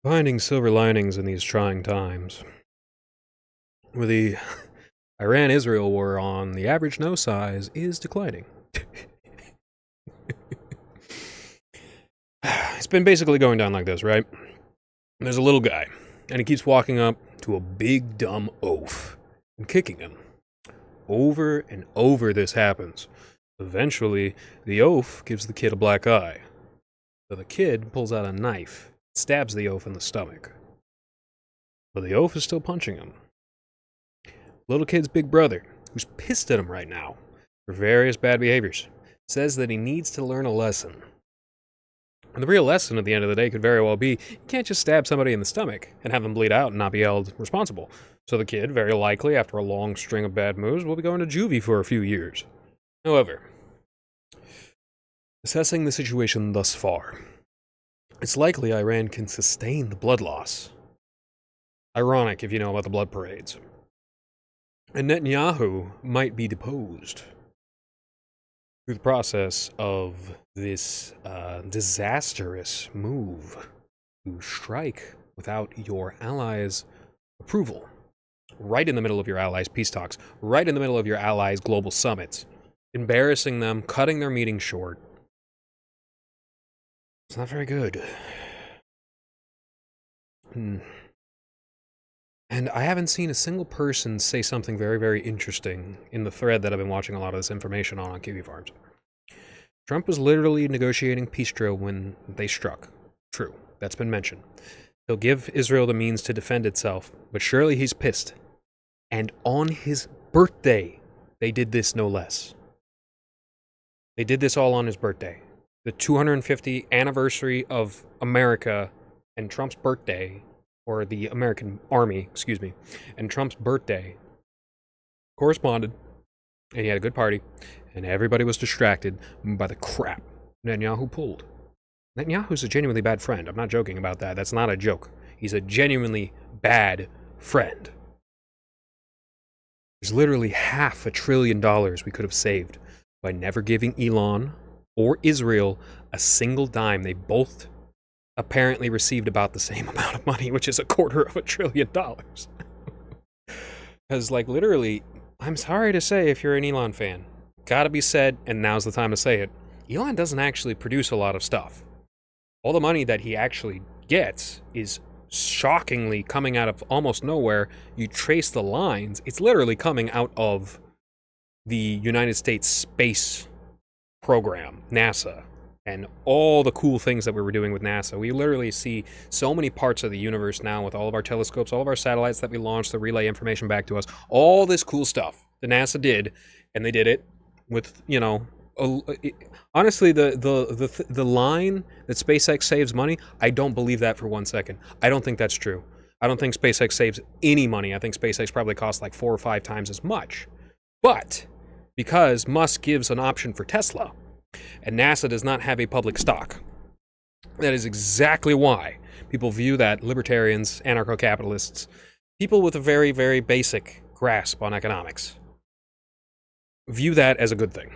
Finding silver linings in these trying times. With the Iran-Israel war on, the average nose size is declining. It's been basically going down like this, right? There's a little guy, and he keeps walking up to a big dumb oaf and kicking him. Over and over this happens. Eventually, the oaf gives the kid a black eye. So the kid pulls out a knife, stabs the oaf in the stomach. But the oaf is still punching him. Little kid's big brother, who's pissed at him right now for various bad behaviors, says that he needs to learn a lesson. And the real lesson at the end of the day could very well be, you can't just stab somebody in the stomach and have them bleed out and not be held responsible. So the kid, very likely, after a long string of bad moves, will be going to juvie for a few years. However, assessing the situation thus far, it's likely Iran can sustain the blood loss. Ironic if you know about the blood parades. And Netanyahu might be deposed through the process of this disastrous move to strike without your allies' approval. Right in the middle of your allies' peace talks, right in the middle of your allies' global summits, embarrassing them, cutting their meeting short. It's not very good. And I haven't seen a single person say something very, very interesting in the thread that I've been watching a lot of this information on Kiwi Farms. Trump was literally negotiating peace deal when they struck. True, that's been mentioned. He'll give Israel the means to defend itself, but surely he's pissed. And on his birthday, they did this no less. They did this all on his birthday. The 250th anniversary of America and Trump's birthday, or the American Army, and Trump's birthday corresponded, and he had a good party, and everybody was distracted by the crap Netanyahu pulled. Netanyahu's a genuinely bad friend. I'm not joking about that. That's not a joke. He's a genuinely bad friend. There's literally $500 billion we could have saved by never giving Elon or Israel a single dime. They both apparently received about the same amount of money, which is $250 billion. Because, like, literally, I'm sorry to say if you're an Elon fan, gotta be said, and now's the time to say it, Elon doesn't actually produce a lot of stuff. All the money that he actually gets is shockingly coming out of almost nowhere. You trace the lines, it's literally coming out of the United States Space Program, NASA, and all the cool things that we were doing with NASA. We literally see so many parts of the universe now with all of our telescopes, all of our satellites that we launched that relay information back to us, all this cool stuff that NASA did, and they did it with, you know, honestly, the line that SpaceX saves money, I don't believe that for 1 second. I don't think that's true. I don't think SpaceX saves any money. I think SpaceX probably costs like 4 or 5 times as much. But because Musk gives an option for Tesla, and NASA does not have a public stock, that is exactly why people view that libertarians, anarcho-capitalists, people with a very, very basic grasp on economics, view that as a good thing.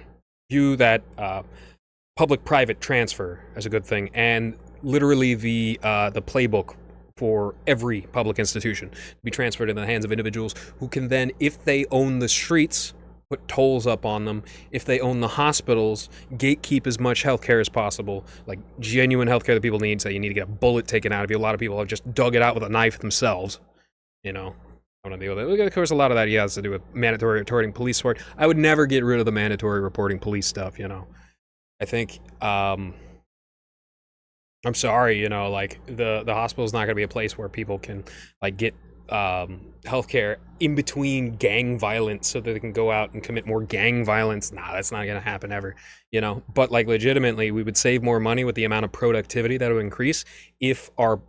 View that public-private transfer as a good thing, and literally the playbook for every public institution to be transferred in the hands of individuals who can then, if they own the streets, put tolls up on them. If they own the hospitals, gatekeep as much healthcare as possible, like genuine healthcare that people need. So you need to get a bullet taken out of you. A lot of people have just dug it out with a knife themselves. You know, I want to deal with it. Of course, a lot of that has to do with mandatory reporting police support. I would never get rid of the mandatory reporting police stuff. You know, I think I'm sorry. You know, like the hospital is not going to be a place where people can like get healthcare in between gang violence so that they can go out and commit more gang violence. Nah, that's not gonna happen ever, you know. But like legitimately, we would save more money with the amount of productivity that would increase if our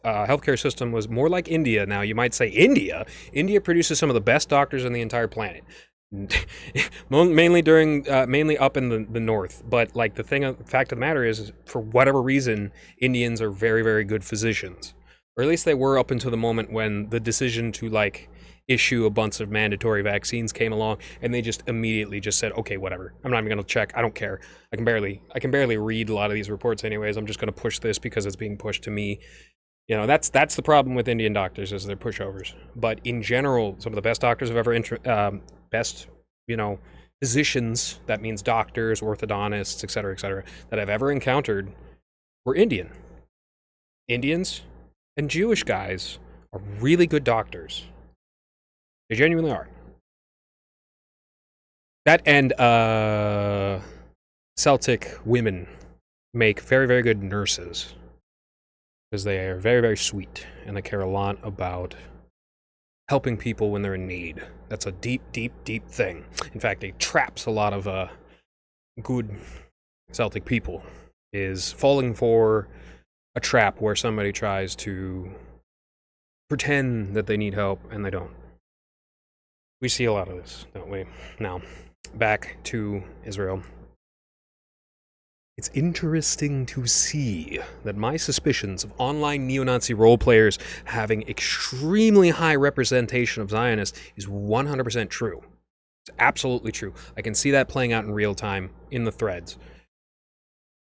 healthcare system was more like India. Now you might say India produces some of the best doctors on the entire planet. mainly up in the north, but like the fact of the matter is, for whatever reason, Indians are very, very good physicians. Or at least they were up until the moment when the decision to like issue a bunch of mandatory vaccines came along, and they just immediately just said, okay, whatever. I'm not even going to check. I don't care. I can barely read a lot of these reports anyways. I'm just going to push this because it's being pushed to me. You know, that's the problem with Indian doctors, is they're pushovers. But in general, some of the best doctors I've ever best, you know, physicians, that means doctors, orthodontists, etc., that I've ever encountered were Indian. Indians and Jewish guys are really good doctors. They genuinely are. That and Celtic women make very, very good nurses, because they are very, very sweet, and they care a lot about helping people when they're in need. That's a deep, deep, deep thing. In fact, it traps a lot of good Celtic people, is falling for a trap where somebody tries to pretend that they need help and they don't. We see a lot of this, don't we? Now, back to Israel. It's interesting to see that my suspicions of online neo-Nazi role players having extremely high representation of Zionists is 100% true. It's absolutely true. I can see that playing out in real time in the threads.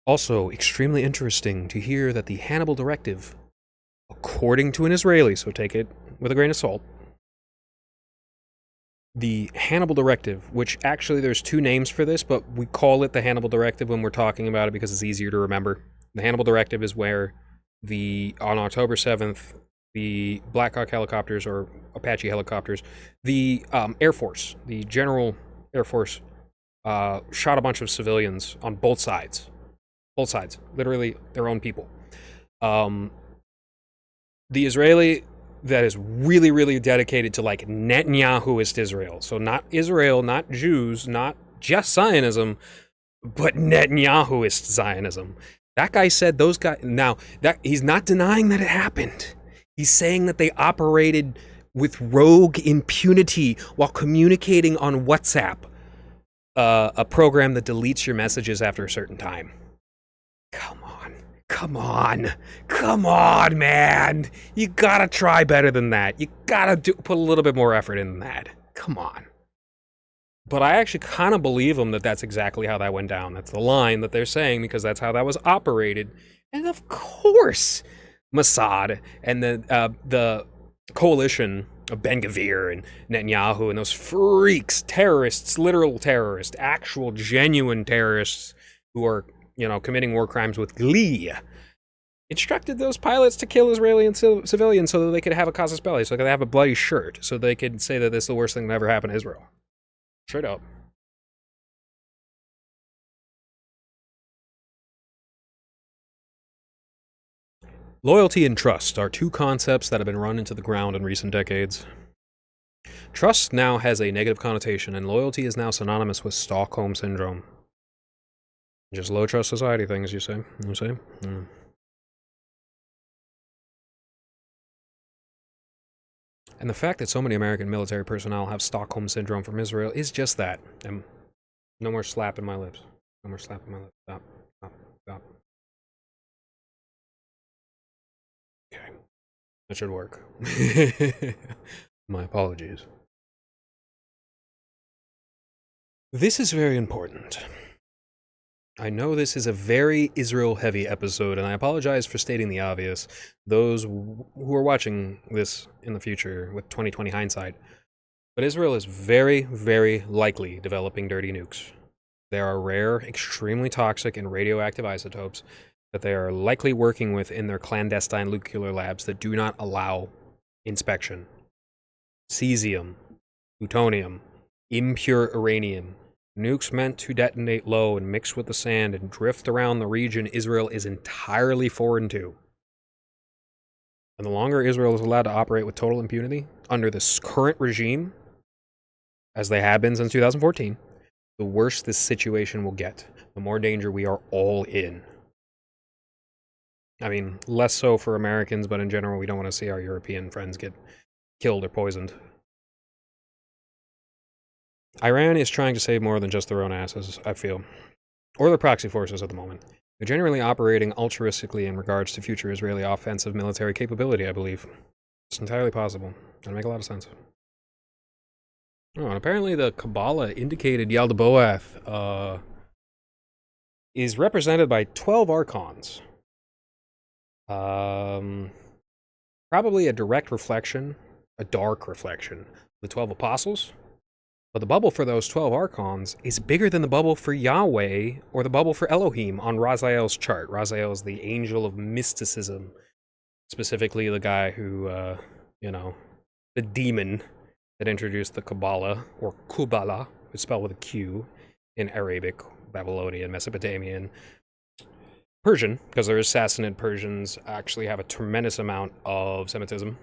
Also, extremely interesting to hear that the Hannibal Directive, according to an Israeli, so take it with a grain of salt, the Hannibal Directive, which actually there's two names for this, but we call it the Hannibal Directive when we're talking about it because it's easier to remember. The Hannibal Directive is where on October 7th, the Black Hawk helicopters, or Apache helicopters, the Air Force, the General Air Force, shot a bunch of civilians on both sides. Both sides. Literally their own people. The Israeli that is really, really dedicated to, like, Netanyahuist Israel. So not Israel, not Jews, not just Zionism, but Netanyahuist Zionism. That guy said those guys... Now, that he's not denying that it happened. He's saying that they operated with rogue impunity while communicating on WhatsApp, a program that deletes your messages after a certain time. Come on, man. You gotta try better than that. You gotta put a little bit more effort in than that. Come on. But I actually kind of believe them that that's exactly how that went down. That's the line that they're saying, because that's how that was operated. And of course, Mossad and the coalition of Ben Gvir and Netanyahu and those freaks, terrorists, literal terrorists, actual genuine terrorists who are, you know, committing war crimes with glee, instructed those pilots to kill Israeli and civilians so that they could have a casus belli, so they could have a bloody shirt, so they could say that this is the worst thing that ever happened to Israel. Straight up. Loyalty and trust are two concepts that have been run into the ground in recent decades. Trust now has a negative connotation, and loyalty is now synonymous with Stockholm Syndrome. Just low trust society things, you say? And the fact that so many American military personnel have Stockholm Syndrome from Israel is just that. And no more slapping my lips. No more slapping my lips. Stop. Okay. That should work. My apologies. This is very important. I know this is a very Israel-heavy episode, and I apologize for stating the obvious. Those who are watching this in the future with 2020 hindsight. But Israel is very, very likely developing dirty nukes. There are rare, extremely toxic, and radioactive isotopes that they are likely working with in their clandestine nuclear labs that do not allow inspection. Cesium, plutonium, impure uranium, nukes meant to detonate low and mix with the sand and drift around the region Israel is entirely foreign to. And the longer Israel is allowed to operate with total impunity under this current regime, as they have been since 2014, the worse this situation will get. The more danger we are all in. I mean, less so for Americans, but in general, we don't want to see our European friends get killed or poisoned. Iran is trying to save more than just their own asses, I feel. Or their proxy forces at the moment. They're generally operating altruistically in regards to future Israeli offensive military capability, I believe. It's entirely possible. That'll make a lot of sense. Oh, and apparently the Kabbalah indicated Yaldabaoth is represented by 12 archons. probably a direct reflection, a dark reflection, of the 12 apostles. But the bubble for those 12 archons is bigger than the bubble for Yahweh or the bubble for Elohim on Raziel's chart. Raziel is the angel of mysticism, specifically the guy who, the demon that introduced the Kabbalah, or Kubala, it's spelled with a Q, in Arabic, Babylonian, Mesopotamian, Persian, because there is Sassanid Persians actually have a tremendous amount of Semitism.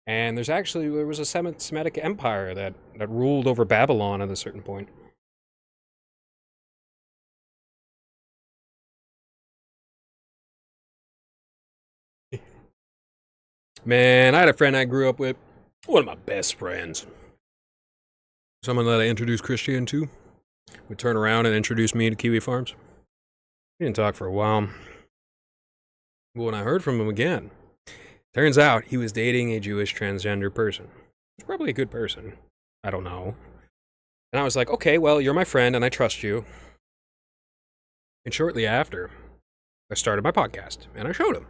And there was a Semitic empire that ruled over Babylon at a certain point. Man, I had a friend I grew up with, one of my best friends. Someone that I introduced Christian to would turn around and introduce me to Kiwi Farms. We didn't talk for a while. But when I heard from him again, turns out he was dating a Jewish transgender person. He's probably a good person. I don't know. And I was like, okay, well, you're my friend and I trust you. And shortly after, I started my podcast and I showed him.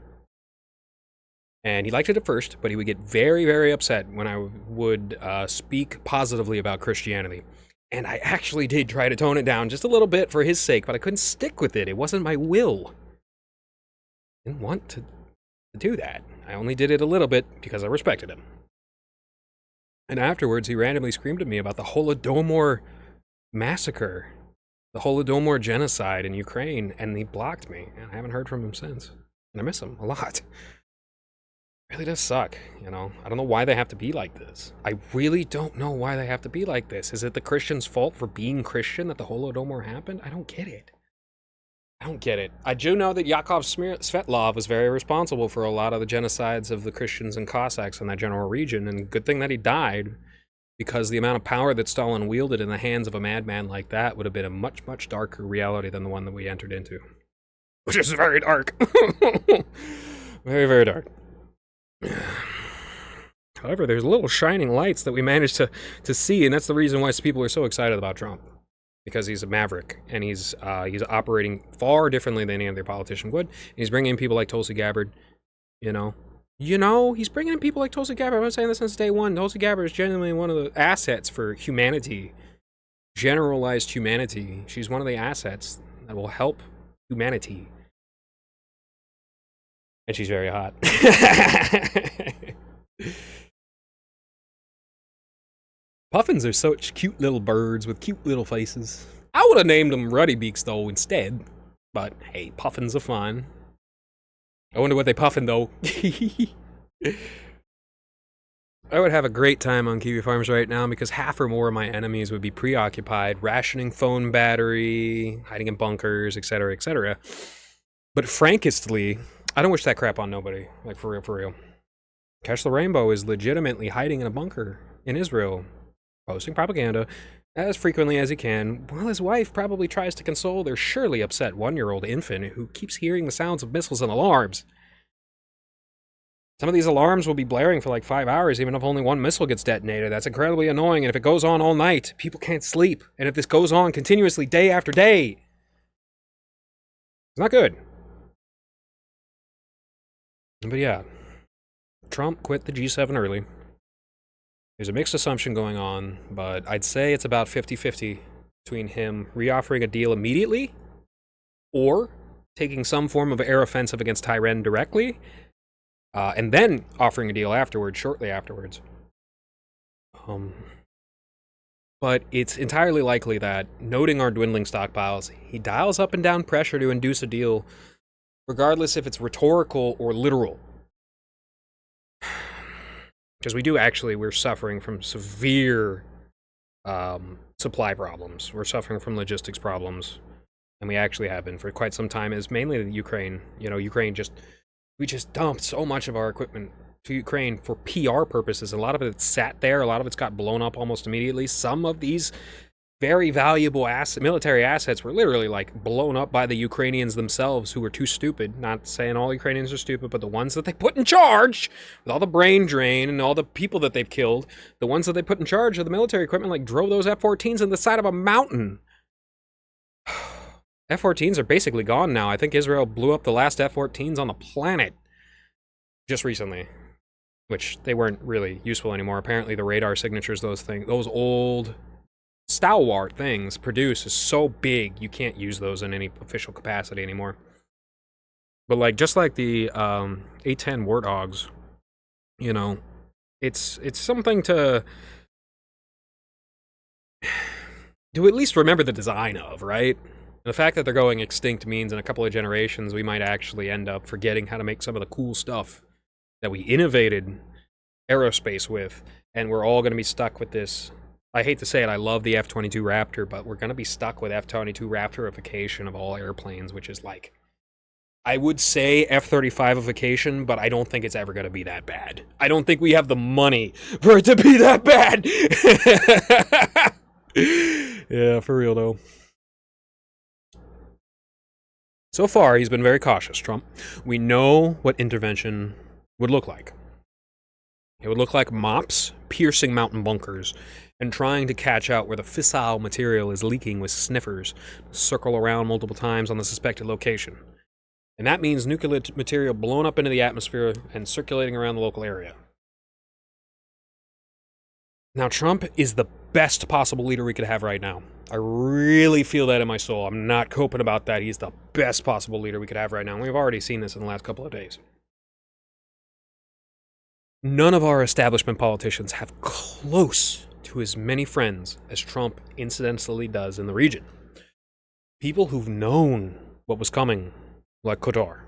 And he liked it at first, but he would get very, very upset when I would speak positively about Christianity. And I actually did try to tone it down just a little bit for his sake, but I couldn't stick with it. It wasn't my will. I didn't want to do that. I only did it a little bit because I respected him. And afterwards, he randomly screamed at me about the Holodomor massacre, the Holodomor genocide in Ukraine, and he blocked me. And I haven't heard from him since. And I miss him a lot. It really does suck, I don't know why they have to be like this. I really don't know why they have to be like this. Is it the Christians' fault for being Christian that the Holodomor happened? I don't get it. I do know that Yakov Svetlov was very responsible for a lot of the genocides of the Christians and Cossacks in that general region, and good thing that he died, because the amount of power that Stalin wielded in the hands of a madman like that would have been a much, much darker reality than the one that we entered into. Which is very dark. Very, very dark. However, there's little shining lights that we managed to see, and that's the reason why people are so excited about Trump. Because he's a maverick, and he's operating far differently than any other politician would. And he's bringing in people like Tulsi Gabbard, he's bringing in people like Tulsi Gabbard. I've been saying this since day one. Tulsi Gabbard is genuinely one of the assets for humanity, generalized humanity. She's one of the assets that will help humanity. And she's very hot. Puffins are such cute little birds with cute little faces. I would have named them Ruddy Beaks, though, instead. But, hey, puffins are fun. I wonder what they puffin', though. I would have a great time on Kiwi Farms right now because half or more of my enemies would be preoccupied, rationing phone battery, hiding in bunkers, etc., etc. But frankestly, I don't wish that crap on nobody. Like, for real, for real. Cash the Rainbow is legitimately hiding in a bunker in Israel, posting propaganda as frequently as he can, while his wife probably tries to console their surely upset 1-year-old infant who keeps hearing the sounds of missiles and alarms. Some of these alarms will be blaring for like 5 hours, even if only one missile gets detonated. That's incredibly annoying, and if it goes on all night, people can't sleep. And if this goes on continuously day after day, it's not good. But yeah, Trump quit the G7 early. There's a mixed assumption going on, but I'd say it's about 50-50 between him reoffering a deal immediately or taking some form of air offensive against Tehran directly, and then offering a deal afterwards, shortly afterwards. But it's entirely likely that, noting our dwindling stockpiles, he dials up and down pressure to induce a deal, regardless if it's rhetorical or literal. Because we're suffering from severe supply problems. We're suffering from logistics problems. And we actually have been for quite some time. It's mainly the Ukraine. We just dumped so much of our equipment to Ukraine for PR purposes. A lot of it sat there. A lot of it's got blown up almost immediately. Some of these very valuable military assets were literally like blown up by the Ukrainians themselves, who were too stupid. Not saying all Ukrainians are stupid, but the ones that they put in charge, with all the brain drain and all the people that they've killed, the ones that they put in charge of the military equipment, like drove those F-14s in the side of a mountain. F-14s are basically gone now. I think Israel blew up the last F-14s on the planet just recently. which they weren't really useful anymore. Apparently the radar signatures those old stalwart things produce is so big you can't use those in any official capacity anymore. But like just like the A10 Warthogs, you know, it's something to at least remember the design of, right? The fact that they're going extinct means in a couple of generations we might actually end up forgetting how to make some of the cool stuff that we innovated aerospace with, and we're all going to be stuck with this. I hate to say it, I love the F-22 Raptor, but we're going to be stuck with F-22 Raptorification of all airplanes, which is like, I would say F-35ification, but I don't think it's ever going to be that bad. I don't think we have the money for it to be that bad. Yeah, for real though. So far, he's been very cautious, Trump. We know what intervention would look like. It would look like mops piercing mountain bunkers and trying to catch out where the fissile material is leaking with sniffers, circle around multiple times on the suspected location. And that means nuclear material blown up into the atmosphere and circulating around the local area. Now, Trump is the best possible leader we could have right now. I really feel that in my soul. I'm not coping about that. He's the best possible leader we could have right now. And we've already seen this in the last couple of days. None of our establishment politicians have close to as many friends as Trump incidentally does in the region. People who've known what was coming, like Qatar,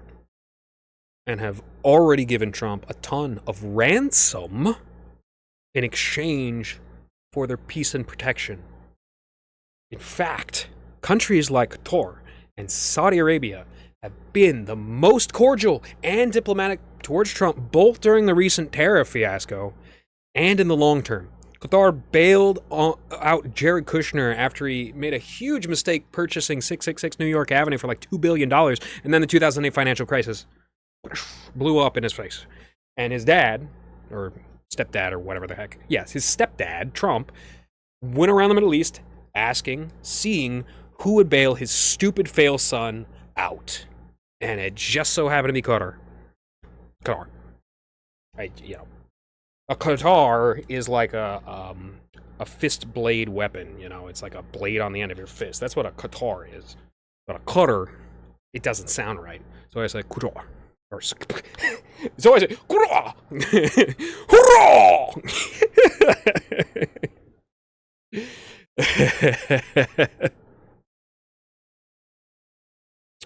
and have already given Trump a ton of ransom in exchange for their peace and protection. In fact, countries like Qatar and Saudi Arabia have been the most cordial and diplomatic towards Trump, both during the recent tariff fiasco and in the long term. Qatar bailed out Jared Kushner after he made a huge mistake purchasing 666 New York Avenue for like $2 billion, and then the 2008 financial crisis blew up in his face. And his dad, or stepdad, or whatever the heck, yes, his stepdad, Trump, went around the Middle East seeing who would bail his stupid fail son out. And it just so happened to be Qatar. A Qatar is like a fist blade weapon, it's like a blade on the end of your fist. That's what a Qatar is. But a cutter, it doesn't sound right. So I say Qatar. Or so I say Qatar. Hurrah!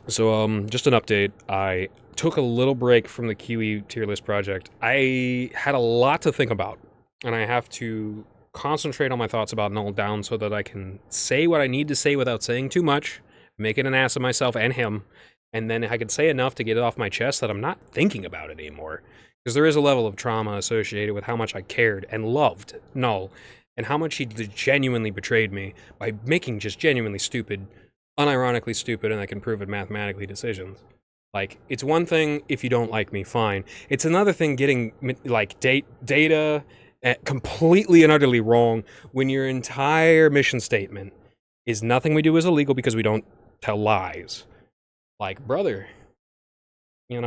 So, just an update. I took a little break from the Kiwi tier list project. I had a lot to think about, and I have to concentrate on my thoughts about Null down so that I can say what I need to say without saying too much, making an ass of myself and him, and then I can say enough to get it off my chest that I'm not thinking about it anymore. Because there is a level of trauma associated with how much I cared and loved Null, and how much he genuinely betrayed me by making just genuinely stupid, unironically stupid, and I can prove it mathematically, decisions. Like, it's one thing if you don't like me, fine. It's another thing getting, like, data completely and utterly wrong when your entire mission statement is nothing we do is illegal because we don't tell lies. Like, brother, you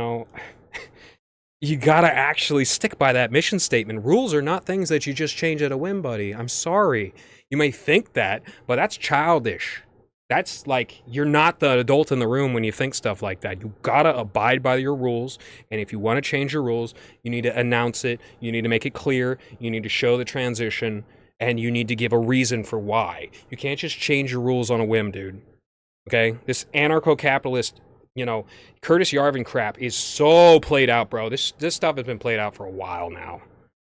gotta actually stick by that mission statement. Rules are not things that you just change at a whim, buddy. I'm sorry. You may think that, but that's childish. That's like, you're not the adult in the room when you think stuff like that. You gotta abide by your rules, and if you want to change your rules, you need to announce it, you need to make it clear, you need to show the transition, and you need to give a reason for why. You can't just change your rules on a whim, dude. Okay? This anarcho-capitalist, Curtis Yarvin crap is so played out, bro. This stuff has been played out for a while now.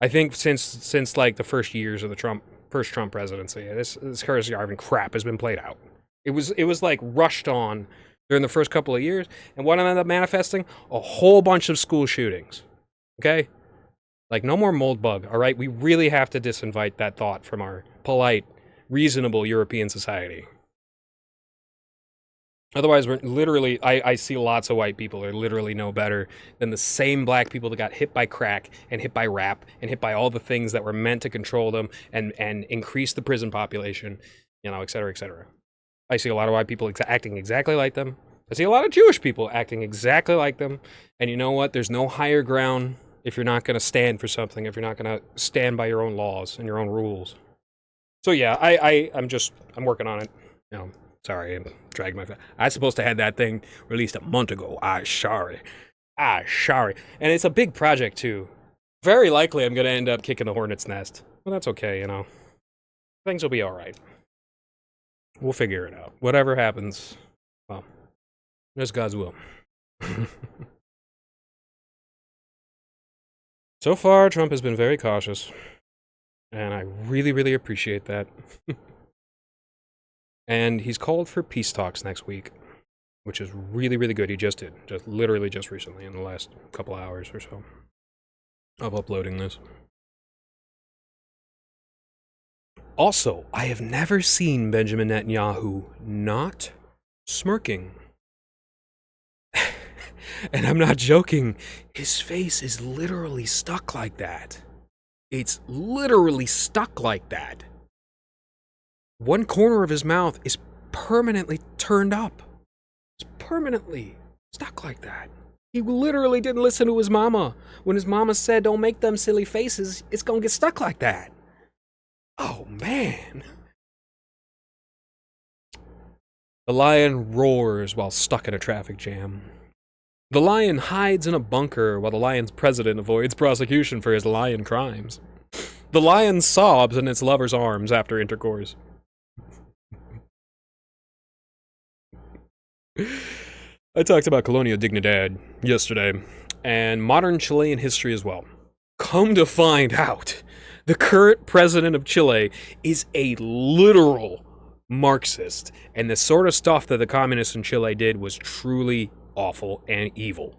I think since like the first years of the first Trump presidency, this Curtis Yarvin crap has been played out. It was like rushed on during the first couple of years, and what ended up manifesting? A whole bunch of school shootings. Okay? Like, no more mold bug, all right? We really have to disinvite that thought from our polite, reasonable European society. Otherwise, we're literally, I see lots of white people are literally no better than the same black people that got hit by crack and hit by rap and hit by all the things that were meant to control them and increase the prison population, et cetera, et cetera. I see a lot of white people acting exactly like them. I see a lot of Jewish people acting exactly like them. And you know what? There's no higher ground if you're not going to stand for something, if you're not going to stand by your own laws and your own rules. So yeah, I'm working on it. Sorry, I'm dragging my. I was supposed to have that thing released a month ago. Sorry. And it's a big project too. Very likely, I'm going to end up kicking the hornet's nest. But that's okay, Things will be all right. We'll figure it out. Whatever happens, well, that's God's will. So far, Trump has been very cautious, and I really, really appreciate that. And he's called for peace talks next week, which is really, really good. He just did, literally just recently, in the last couple hours or so of uploading this. Also, I have never seen Benjamin Netanyahu not smirking. And I'm not joking. His face is literally stuck like that. It's literally stuck like that. One corner of his mouth is permanently turned up. It's permanently stuck like that. He literally didn't listen to his mama. When his mama said, don't make them silly faces, it's gonna get stuck like that. Oh, man. The lion roars while stuck in a traffic jam. The lion hides in a bunker while the lion's president avoids prosecution for his lion crimes. The lion sobs in its lover's arms after intercourse. I talked about Colonia Dignidad yesterday, and modern Chilean history as well. Come to find out, the current president of Chile is a literal Marxist, and the sort of stuff that the communists in Chile did was truly awful and evil.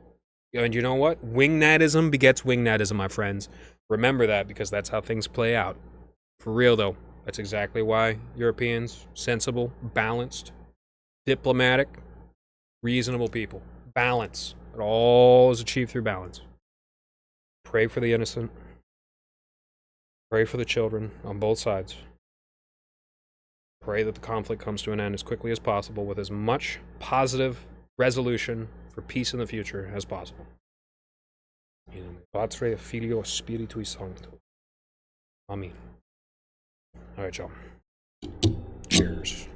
And you know what? Wingnatism begets wingnatism, my friends. Remember that, because that's how things play out. For real, though, that's exactly why Europeans, sensible, balanced, diplomatic, reasonable people. Balance. It all is achieved through balance. Pray for the innocent. Pray for the children on both sides. Pray that the conflict comes to an end as quickly as possible with as much positive resolution for peace in the future as possible. In nome Patri, Filio, Spiritui Sancto. Amen. All right, y'all. Cheers.